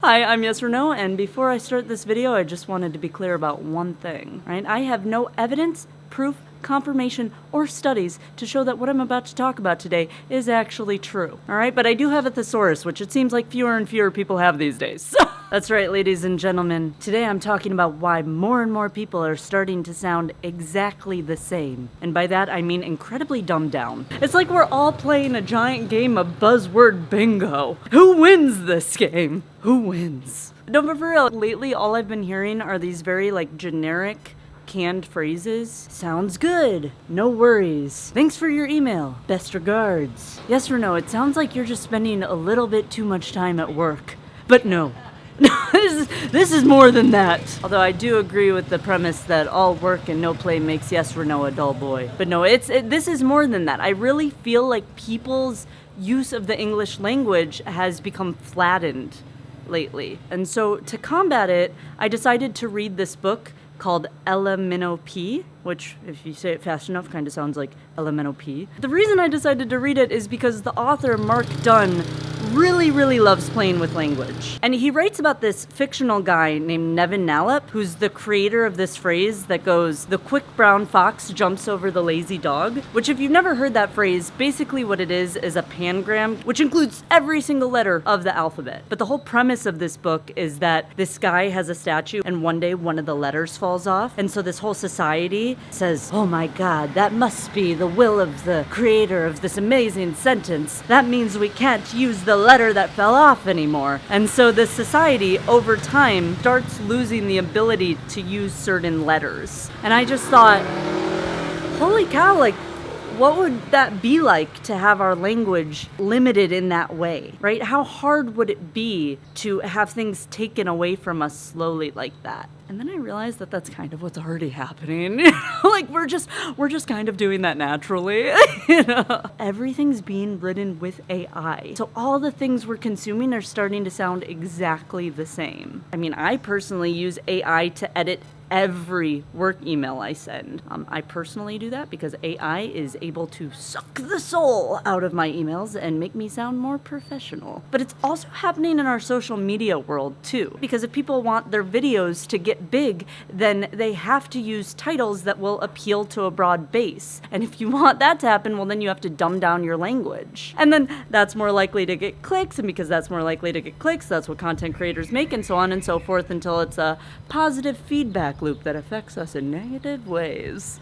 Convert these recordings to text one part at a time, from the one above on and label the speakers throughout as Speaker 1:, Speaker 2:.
Speaker 1: Hi, I'm Yes or No, and before I start this video, I just wanted to be clear about one thing, right? I have no evidence, proof, confirmation, or studies to show that what I'm about to talk about today is actually true, alright? But I do have a thesaurus, which it seems like fewer and fewer people have these days, so... That's right, ladies and gentlemen. Today I'm talking about why more and more people are starting to sound exactly the same. And by that I mean incredibly dumbed down. It's like we're all playing a giant game of buzzword bingo. Who wins this game? Who wins? No, but for real, lately all I've been hearing are these very generic canned phrases. Sounds good. No worries. Thanks for your email. Best regards. Yes or no, it sounds like you're just spending a little bit too much time at work. But no. This is more than that. Although I do agree with the premise that all work and no play makes Yes or No a dull boy. But no, this is more than that. I really feel like people's use of the English language has become flattened lately. And so to combat it, I decided to read this book called LMNOP, which, if you say it fast enough, kind of sounds like LMNOP. The reason I decided to read it is because the author, Mark Dunn, really loves playing with language. And he writes about this fictional guy named Nevin Nallop, who's the creator of this phrase that goes, "The quick brown fox jumps over the lazy dog," which, if you've never heard that phrase, basically what it is a pangram, which includes every single letter of the alphabet. But the whole premise of this book is that this guy has a statue and one day one of the letters falls off. And so this whole society says, "Oh my God, that must be the will of the creator of this amazing sentence. That means we can't use the letter that fell off anymore." And so this society over time starts losing the ability to use certain letters. And I just thought, holy cow, what would that be like to have our language limited in that way, right? How hard would it be to have things taken away from us slowly like that? And then I realized that that's kind of what's already happening. We're just kind of doing that naturally. Everything's being written with AI. So all the things we're consuming are starting to sound exactly the same. I mean, I personally use AI to edit every work email I send. I personally do that because AI is able to suck the soul out of my emails and make me sound more professional. But it's also happening in our social media world too, because if people want their videos to get big, then they have to use titles that will appeal to a broad base. And if you want that to happen, well, then you have to dumb down your language. And then that's more likely to get clicks, and because that's more likely to get clicks, that's what content creators make, and so on and so forth, until it's a positive feedback loop that affects us in negative ways.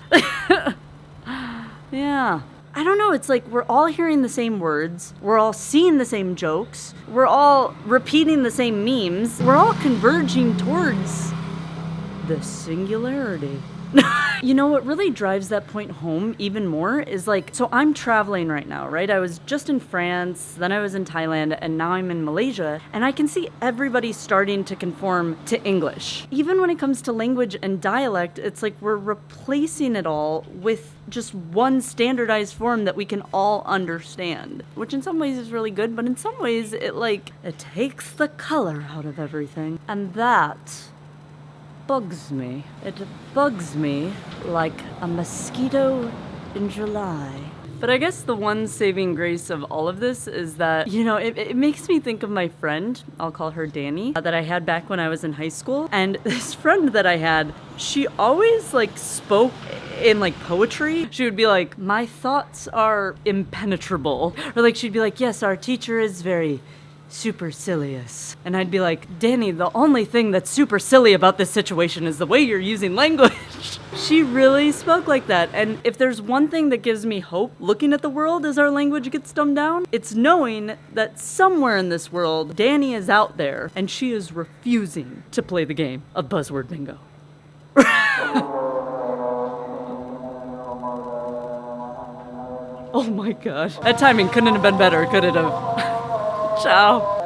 Speaker 1: Yeah. I don't know, it's like we're all hearing the same words, we're all seeing the same jokes, we're all repeating the same memes, we're all converging towards the singularity. You know what really drives that point home even more is so I'm traveling right now, right? I was just in France, then I was in Thailand, and now I'm in Malaysia, and I can see everybody starting to conform to English. Even when it comes to language and dialect, it's like we're replacing it all with just one standardized form that we can all understand, which in some ways is really good, but in some ways it takes the color out of everything, and that bugs me. It bugs me like a mosquito in July. But I guess the one saving grace of all of this is that, it makes me think of my friend, I'll call her Danny, that I had back when I was in high school. And this friend that I had, she always spoke in poetry. She would be like, "My thoughts are impenetrable." Or she'd be like, "Yes, our teacher is very supercilious." And I'd be like, "Danny, the only thing that's super silly about this situation is the way you're using language." She really spoke like that. And if there's one thing that gives me hope looking at the world as our language gets dumbed down, it's knowing that somewhere in this world, Danny is out there and she is refusing to play the game of buzzword bingo. Oh my gosh. That timing couldn't have been better, could it have? Ciao.